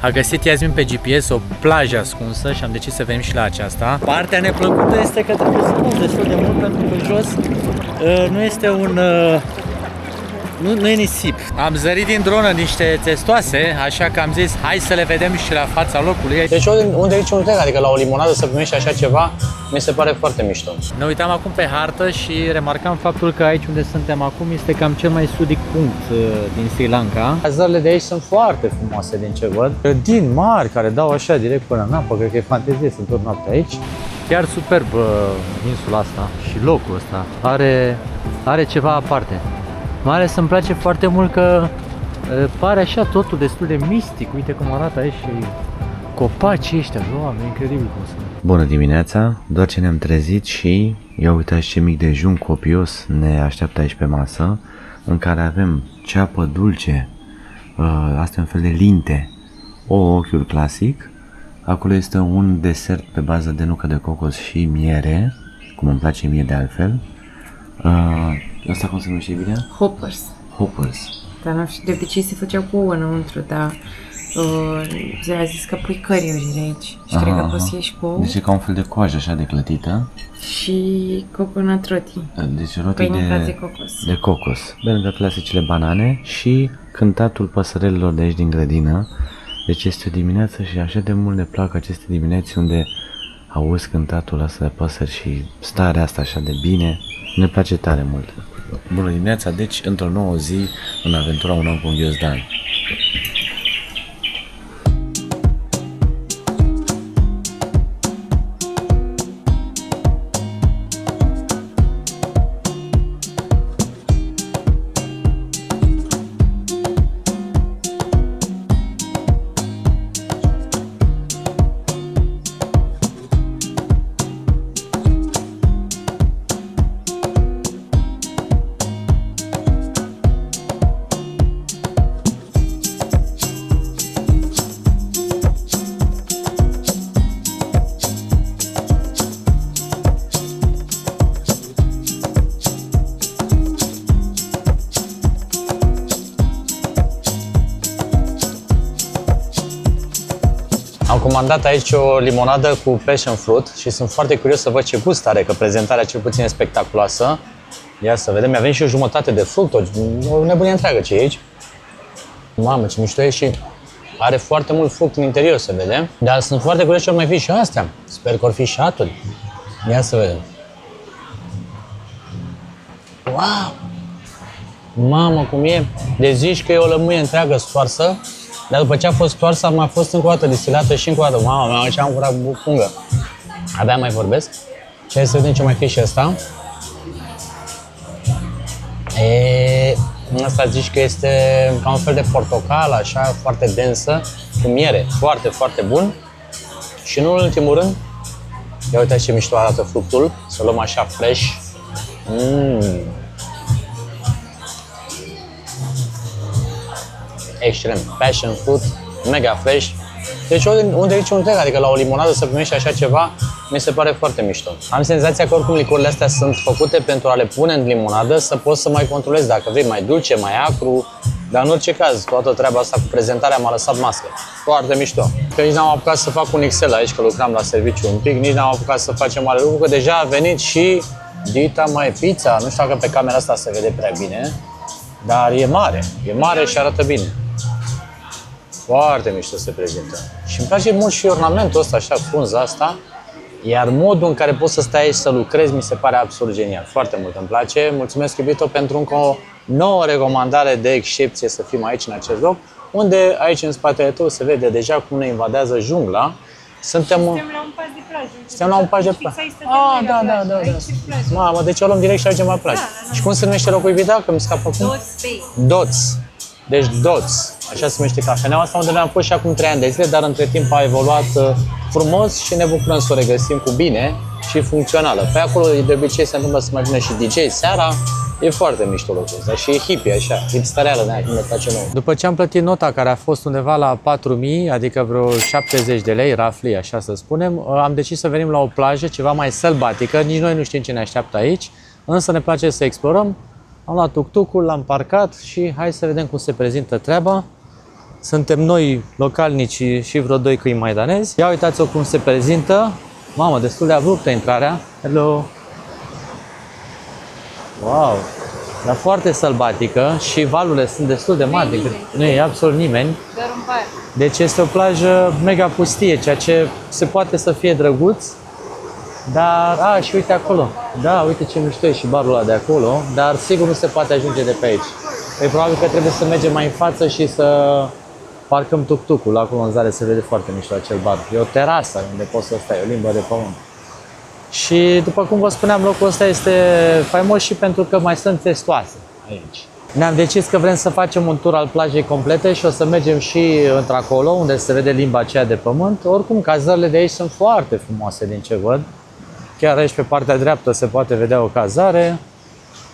A găsit Iasmin pe GPS o plajă ascunsă și am decis să venim și la aceasta. Partea neplăcută este că trebuie să luăm destul de mult pentru că jos nu este un... Nu e nisip. Am zărit din dronă niște testoase, așa că am zis hai să le vedem și la fața locului. Deci unde aici un trec, adică la o limonadă să primești așa ceva, mi se pare foarte mișto. Ne uitam acum pe hartă și remarcam faptul că aici unde suntem acum este cam cel mai sudic punct din Sri Lanka. Zările de aici sunt foarte frumoase din ce văd. Din mari care dau așa direct până în apă, cred că e fantezie să întorc noaptea aici. Chiar superb insula asta și locul ăsta are ceva aparte. Mai ales îmi place foarte mult că pare așa totul destul de mistic. Uite cum arată aici și copacii ăștia, Doamne, incredibil cum sunt. Bună dimineața, doar ce ne-am trezit și ia uitați ce mic dejun copios ne așteaptă aici pe masă, în care avem ceapă dulce, astea un fel de linte, ochiul clasic, acolo este un desert pe bază de nucă de cocos și miere, cum îmi place mie de altfel. Asta cum se numește bine? Hoppers. Hoppers. Dar nu știu, de obicei se făceau cu ouă înăuntru, dar a zis că pui căriuri aici. Și cred că poți să ieși cu ouă. Deci e ca un fel de coajă așa de clătită. Și coconut roti. Deci roti Pâine de cocos. De cocos. Pe lângă clasicele banane și cântatul păsărelilor de aici din grădină. Deci este o dimineață și așa de mult ne plac aceste dimineți unde auzi cântatul ăsta de păsări și starea asta așa de bine. Ne place tare mult. Bună dimineața, deci într-o nouă zi în aventura Un om cu un ghiozdan. Am comandat aici o limonadă cu passion fruit și sunt foarte curios să văd ce gust are, că prezentarea cel puțin e spectaculoasă. Ia să vedem, avem și o jumătate de fruct, o nebunie întreagă ce e aici. Mamă, ce mișto e și are foarte mult fruct în interior, să vedem. Dar sunt foarte curios ce or mai fi și astea. Sper că or fi și aturi. Ia să vedem. Wow! Mamă, cum e! Deci zici că e o lămâie întreagă stoarsă, dar după ce a fost stoarsă, a mai fost încă o dată distilată și încă o dată. Mamă, ce am curat pungă. Abia mai vorbesc. Și hai să vedem ce mai fi și asta. Asta zici că este ca un fel de portocală, așa, foarte densă, cu miere. Foarte, foarte bun. Și în ultimul rând, ia uitați ce mișto arată fructul. Să luăm așa fresh. Excelent. Passion fruit, mega fresh. Deci unde aici un trec, adică la o limonadă să primești așa ceva, mi se pare foarte mișto. Am senzația că oricum licurile astea sunt făcute pentru a le pune în limonadă să poți să mai controlezi dacă vrei mai dulce, mai acru. Dar în orice caz, toată treaba asta cu prezentarea m-a lăsat mască. Foarte mișto. Că nici n-am apucat să fac un XL aici, că lucram la serviciu un pic, nici n-am apucat să facem mare lucru, că deja a venit și dita mai pizza. Nu știu dacă pe camera asta se vede prea bine, dar e mare și arată bine. Foarte mișto se prezintă. Și îmi place mult și ornamentul ăsta, așa, frunza asta. Iar modul în care poți să stai aici să lucrezi mi se pare absolut genial. Foarte mult îmi place. Mulțumesc, iubito, pentru încă o nouă recomandare de excepție să fim aici în acest loc, unde aici în spatele tău se vede deja cum ne invadează jungla. Suntem la un pas de plajă. Suntem la un pas de plajă. Da. Mamă, deci o luăm direct și ajungem la plajă. Și cum se numește locul, iubita? Că mi scapă acum? Dots. Deci Dots. Așa se numește cafeneaua asta, unde ne-am fost și acum 3 ani de zile, dar între timp a evoluat frumos și ne bucurăm să o regăsim cu bine și funcțională. Pe acolo de obicei se întâmplă să mai vină și DJ seara. E foarte mișto locul ăsta și e hippie așa, hipstereală de aia, cum ne place nouă. După ce am plătit nota care a fost undeva la 4.000, adică vreo 70 de lei, roughly, așa să spunem, am decis să venim la o plajă ceva mai sălbatică, nici noi nu știm ce ne așteaptă aici, însă ne place să explorăm. Am luat tuk-tuk-ul, l-am parcat și hai să vedem cum se prezintă treaba. Suntem noi localnici și vreo 2 câini maidanezi. Ia uitați-o cum se prezintă. Mamă, destul de abruptă intrarea. Hello! Wow! Dar foarte sălbatică și valurile sunt destul de mari. Nu e absolut nimeni. Deci este o plajă mega pustie, ceea ce se poate să fie drăguț. Dar, și uite acolo. Da, uite ce mișto e și barul ăla de acolo. Dar sigur nu se poate ajunge de pe aici. E probabil că trebuie să mergem mai în față și să parcăm tuk-tuk-ul. Acolo în zare se vede foarte mișto acel bar. E o terasă unde poți să stai, o limbă de pământ. Și după cum vă spuneam, locul ăsta este faimos și pentru că mai sunt testoase aici. Ne-am decis că vrem să facem un tur al plajei complete și o să mergem și într-acolo, unde se vede limba aceea de pământ. Oricum, cazările de aici sunt foarte frumoase din ce văd. Chiar aici, pe partea dreaptă, se poate vedea o cazare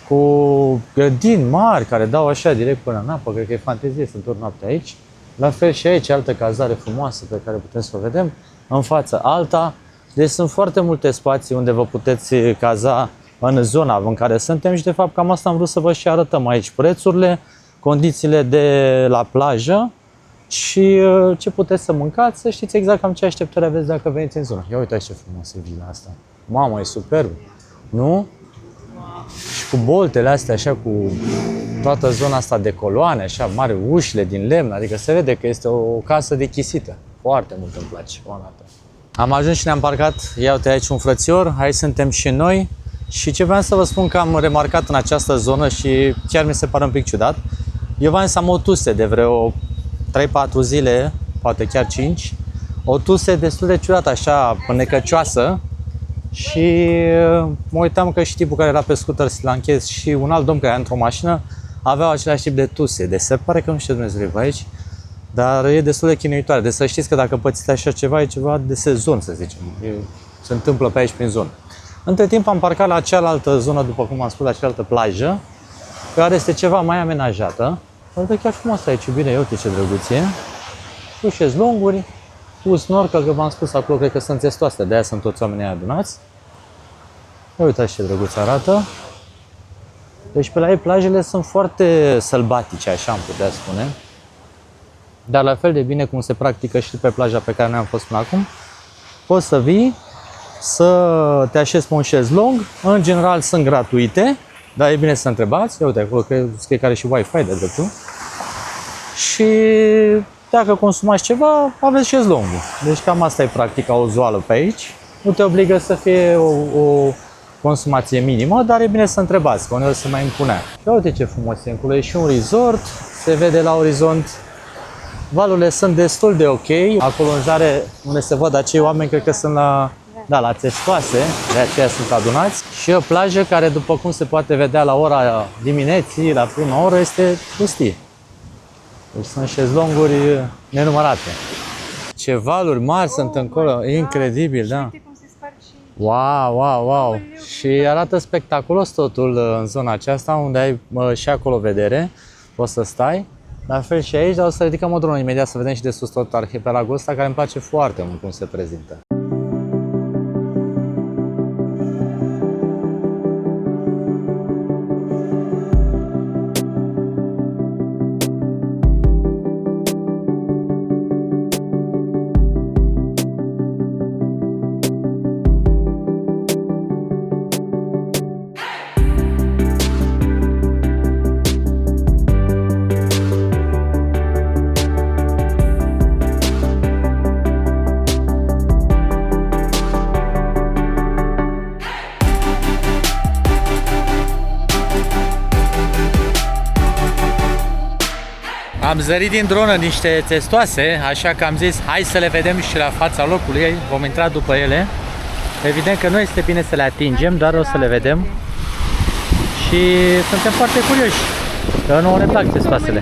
cu grădini mari care dau așa direct până în apă. Cred că e fantezie să întorc noaptea aici. La fel și aici, altă cazare frumoasă pe care putem să o vedem. În față alta. Deci sunt foarte multe spații unde vă puteți caza în zona în care suntem și de fapt cam asta am vrut să vă și arătăm aici. Prețurile, condițiile de la plajă și ce puteți să mâncați, să știți exact cam ce așteptări aveți dacă veniți în zonă. Ia uitați ce frumoasă e vila asta. Mamă, e superb, nu? Și cu boltele astea așa, cu toată zona asta de coloane, așa mari, ușile din lemn, adică se vede că este o casă dechisită. Foarte mult îmi place o dată. Am ajuns și ne-am parcat, ia uite aici un frățior, aici suntem și noi. Și ce vreau să vă spun că am remarcat în această zonă și chiar mi se pare un pic ciudat, eu v-am zis, am o tuse de vreo 3-4 zile, poate chiar 5, o tuse destul de ciudată, așa, necăcioasă, și mă uitam că și tipul care era pe scooter Silanchez și un alt domn care era într-o mașină aveau același tip de tuse, deci se pare că nu știu Dumnezeu pe aici, dar e destul de chinuitoare, deci să știți că dacă pățiți așa ceva, e ceva de sezon, să zicem, se întâmplă pe aici prin zonă. Între timp am parcat la cealaltă zonă, după cum am spus, la cealaltă plajă, care este ceva mai amenajată. Arată chiar frumos aici, bine, eu uite ce drăguț e. Cu șezlonguri, cu snorkel, că v-am spus acolo, cred că sunt testoase, de aia sunt toți oamenii adunați. Uitați ce drăguț arată. Deci pe la ei plajele sunt foarte sălbatice, așa am putea spune. Dar la fel de bine cum se practică și pe plaja pe care noi am fost până acum, poți să vii, să te așezi pe un șezlong, în general sunt gratuite, dar e bine să întrebați, ia uite acolo cred că are și Wi-Fi de dreptul. Și dacă consumați ceva, aveți șezlongul. Deci cam asta e practica uzuală pe aici. Nu te obligă să fie o consumație minimă, dar e bine să întrebați, că uneori se mai impunea. Și uite ce frumos e acolo, e și un resort, se vede la orizont. Valurile sunt destul de ok, acolo în zare unde se văd acei oameni, cred că sunt la testoase, de aceea sunt adunați. Și o plajă care, după cum se poate vedea la ora dimineții, la prima oră, este pustie. Deci sunt șezlonguri nenumărate. Ce valuri mari sunt încolo, e incredibil, da. Wow. Și arată spectaculos totul în zona aceasta, unde ai și acolo vedere, poți să stai. La fel și aici, dar o să ridicăm o dronă imediat să vedem și de sus tot arhipelagul ăsta, care îmi place foarte mult cum se prezintă. Am zărit din dronă niște testoase, așa că am zis hai să le vedem și la fața locului, vom intra după ele. Evident că nu este bine să le atingem, dar o să le vedem. Și suntem foarte curioși, că nouă ne plac testoasele.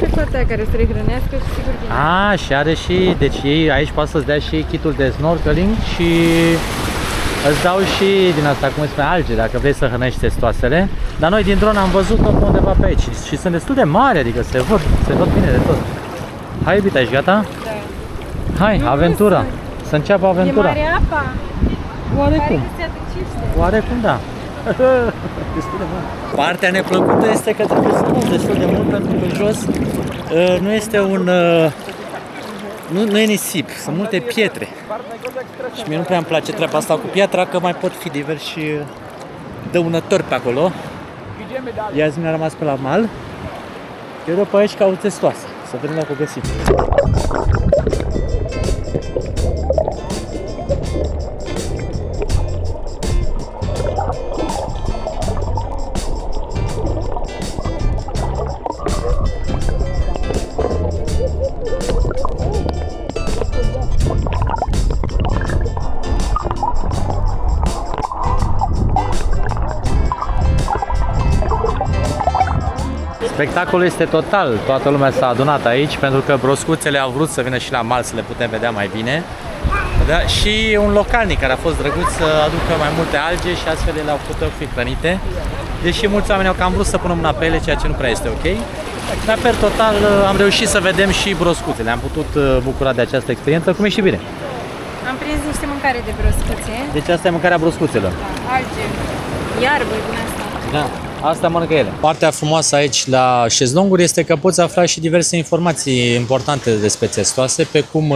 Care să le hrănească și sigur bine. Și are și, deci ei aici poate să-ți dea și kitul de snorkeling și îți dau și din asta, cum îi spune, alge, dacă vrei să hrănești testoasele. Dar noi din dron am văzut-o undeva pe aici și sunt destul de mari, adică se văd bine de tot. Hai, iubita, ești gata? Da. Hai, aventura! Să înceapă aventura! E mare apa? Oarecum. Oarecum, da. Partea neplăcută este că trebuie să mult destul de mult, pentru că jos nu este nu e nisip, sunt multe pietre. Și mie nu prea îmi place treaba asta cu piatra, că mai pot fi diversi dăunători pe acolo. Ia zi mi-a rămas pe la mal. Eu după aici caut testoasă, să vedem dacă o găsim. Spectacolul este total, toată lumea s-a adunat aici pentru că broscuțele au vrut să vină și la mal să le putem vedea mai bine. Da? Și un localnic care a fost drăguț să aducă mai multe alge și astfel ele au putut fi hrănite. Deși mulți oameni au cam vrut să punem mâna pe ele, ceea ce nu prea este ok. Dar per total am reușit să vedem și broscuțele, am putut bucura de această experiență, cum e și bine. Am prins niște mâncare de broscuțe. Deci asta e mâncarea broscuțelor. Alge, iarbă din asta. Da. Asta mănâncă ele. Partea frumoasă aici la șezlonguri este că poți afla și diverse informații importante despre țestoase, pe cum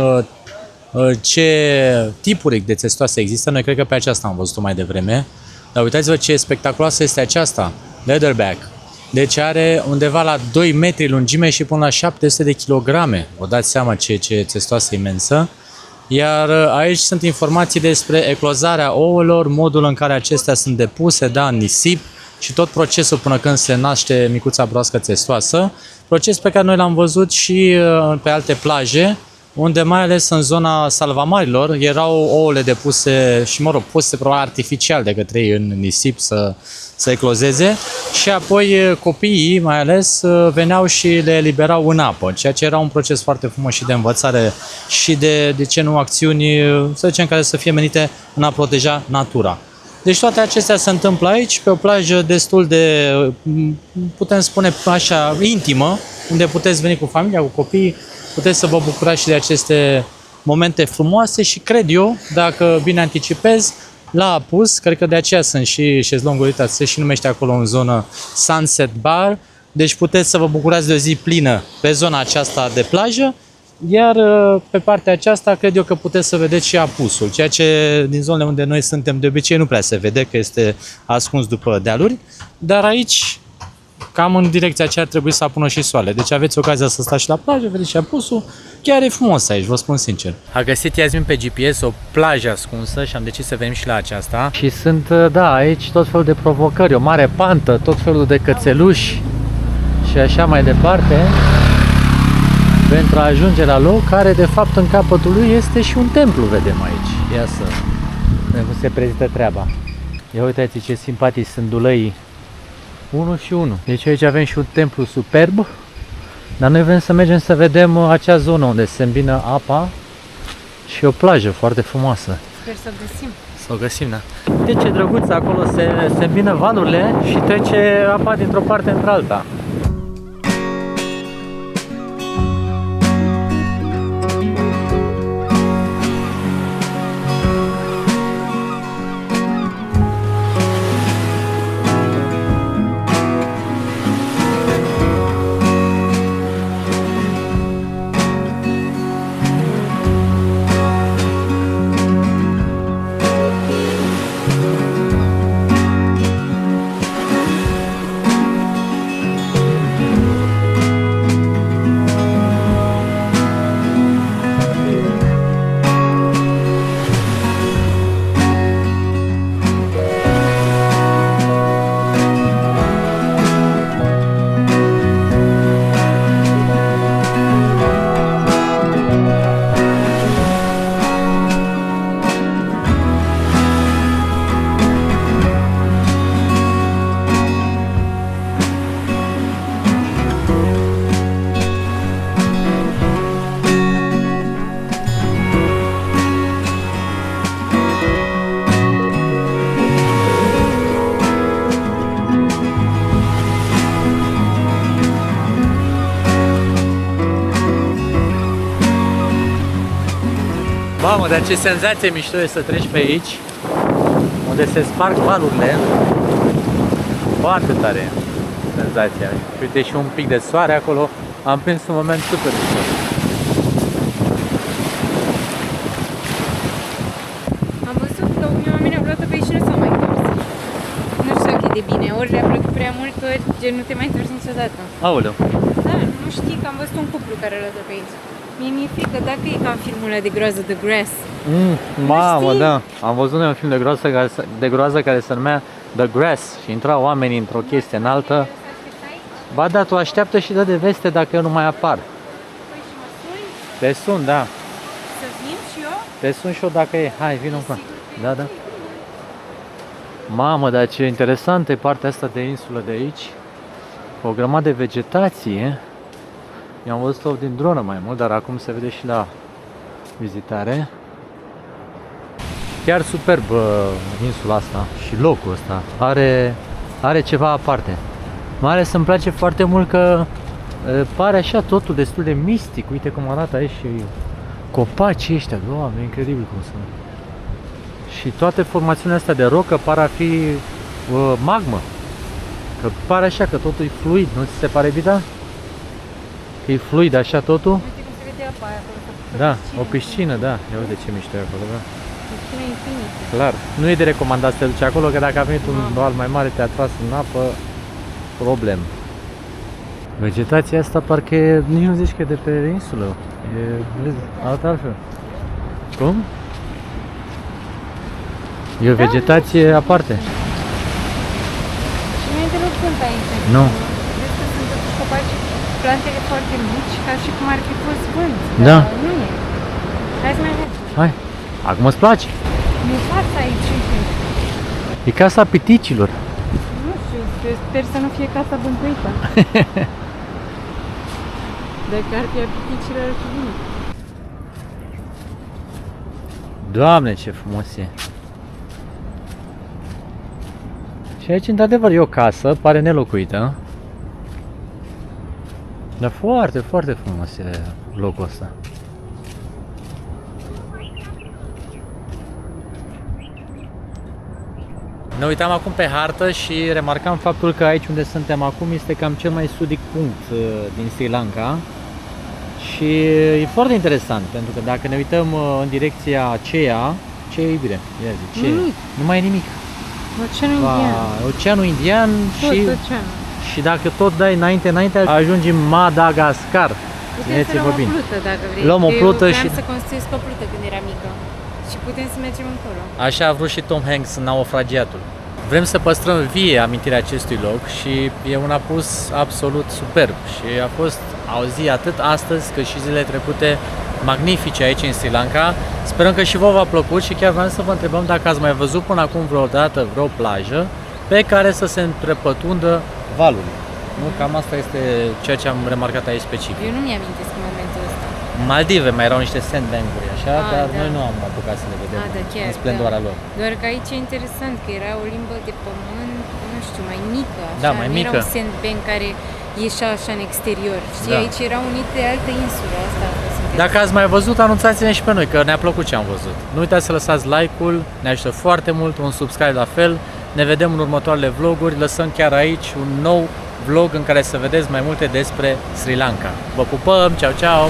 ce tipuri de țestoase există. Noi cred că pe aceasta am văzut-o mai devreme. Dar uitați-vă ce spectaculoasă este aceasta, leatherback. Deci are undeva la 2 metri lungime și până la 700 de kilograme. Vă dați seama ce țestoasă imensă. Iar aici sunt informații despre eclozarea ouălor, modul în care acestea sunt depuse, da, în nisip, și tot procesul până când se naște micuța broască țestoasă, proces pe care noi l-am văzut și pe alte plaje, unde mai ales în zona Salvamarilor erau ouăle depuse și, mă rog, puse probabil artificial de către ei în nisip să eclozeze și apoi copiii mai ales veneau și le eliberau în apă, ceea ce era un proces foarte frumos și de învățare și de ce nu acțiuni, să zicem, care să fie menite în a proteja natura. Deci toate acestea se întâmplă aici, pe o plajă destul de, putem spune așa, intimă, unde puteți veni cu familia, cu copiii, puteți să vă bucurați și de aceste momente frumoase și cred eu, dacă bine anticipez, la apus, cred că de aceea sunt și șezlonguri, uitați, se și numește acolo în zonă Sunset Bar, deci puteți să vă bucurați de o zi plină pe zona aceasta de plajă, iar pe partea aceasta cred eu că puteți să vedeți și apusul, ceea ce din zonele unde noi suntem de obicei nu prea se vede, că este ascuns după dealuri, dar aici, cam în direcția aceea ar trebui să apună și soare. Deci aveți ocazia să stați și la plajă, vedeți și apusul, chiar e frumos aici, vă spun sincer. A găsit Iasmin pe GPS o plajă ascunsă și am decis să venim și la aceasta. Și sunt, da, aici tot felul de provocări, o mare pantă, tot felul de cățeluși și așa mai departe, pentru a ajunge la loc, care de fapt în capătul lui este și un templu, vedem aici. Ia să vedem cum se prezintă treaba. Ia uitați ce simpatici sunt dulăii. 1 și 1. Deci aici avem și un templu superb, dar noi vrem să mergem să vedem acea zonă unde se îmbină apa și o plajă foarte frumoasă. Sper să o găsim. Să o găsim, da. Uite ce drăguț, acolo se îmbină valurile și trece apa dintr-o parte într-alta. Mamă, dar ce senzație mișto e să treci pe aici, unde se sparg valurile. Foarte tare senzația. Uite și un pic de soare acolo. Am prins un moment super mișto. bine. Ori le-a plăcut prea mult, ori gen nu te mai întorci niciodată. Aoleu. Da, nu știi că am văzut un cuplu care arată pe aici. Mie mi-e frică dacă e ca în filmul ăla de groază, The Grass. Mamă, știi? da. Am văzut noi un film de groază care se numea The Grass și intrau oamenii într-o chestie înaltă. Ba da, tu așteaptă și dă de veste dacă eu nu mai apar. Păi și mă suni Te sun, da. să vin și eu? Te sun și eu dacă e. Hai, vino încoa. Da, da. Mamă, dar ce interesantă e partea asta de insulă de aici. O grămadă de vegetație. Eu am văzut-o din dronă mai mult, dar acum se vede și la vizitare. Chiar superb insula asta și locul ăsta. Are ceva aparte. Mai ales îmi place foarte mult că pare așa totul destul de mistic. Uite cum arată aici și copacii ăștia. Doamne, incredibil cum sunt. Și toate formațiunile astea de rocă par a fi magmă. Că pare așa că totul e fluid, nu ți se pare, Vida? Că e fluid așa totul? Uite cum se vede apa aia acolo. Da, o piscină, da. Ia uite ce mișto e acolo, da. Piscina infinită. Clar. Nu e de recomandat să te duci acolo, că dacă a venit un val mai mare, te-a tras în apă, problem. Vegetația asta parcă e, nici nu zici că e de pe insulă. E, vezi, arată altfel. Cum? E o vegetație aparte. Și nu e deloc sunt aici. Nu. Vezi că sunt totuși copaci, plantele foarte mici, ca și cum ar fi fost vânt. Da. Dar nu e. Hai să mai vedem. Hai, acum îți place. Mi-e casa aici, uite. E casa piticilor. Nu știu, eu sper să nu fie casa bântuită. Dacă ar fi a piticilor, ar fi bine. Doamne, ce frumos e! Și aici, într-adevăr, e o casă, pare nelocuită. Dar foarte, foarte frumos e locul ăsta. Ne uitam acum pe hartă și remarcam faptul că aici unde suntem acum este cam cel mai sudic punct din Sri Lanka. Și e foarte interesant, pentru că dacă ne uităm în direcția aceea, ce e, iubire? Ia zi, ce? Nimic. Nu mai e nimic. Oceanul Indian. Oceanul Indian Tot și, oceanul. și dacă tot dai înainte, ajungi în Madagascar. Putem să luăm o plută dacă vrei. Luăm o că plută eu vreau și- să construiesc o plută când eram mică. Și putem să mergem încolo. Așa a vrut și Tom Hanks în Naufragiatul. Vrem să păstrăm vie amintirea acestui loc și e un apus absolut superb și a fost o zi atât astăzi cât și zilele trecute magnifice aici în Sri Lanka. Sperăm că și vouă v-a plăcut și chiar vreau să vă întrebăm dacă ați mai văzut până acum vreodată vreo plajă pe care să se întrepătundă valul. Nu? Cam asta este ceea ce am remarcat aici specific. Eu nu mi-amintesc în momentul ăsta. Maldive mai erau niște sandbank-uri așa, dar da. noi nu am apucat să le vedem Da, chiar, în splendoarea lor. Doar că aici e interesant că era o limbă de pământ, nu știu, mai mică. Așa. Da, mai nu mică. era un sandbank care ieșea așa în exterior. Și Da. aici era unit de altă insulă. Asta a fost interesant. Dacă ați mai văzut, anunțați-ne și pe noi, că ne-a plăcut ce am văzut. Nu uitați să lăsați like-ul, ne ajută foarte mult, un subscribe la fel. Ne vedem în următoarele vloguri, lăsăm chiar aici un nou vlog în care să vedeți mai multe despre Sri Lanka. Vă pupăm, ceau, ceau!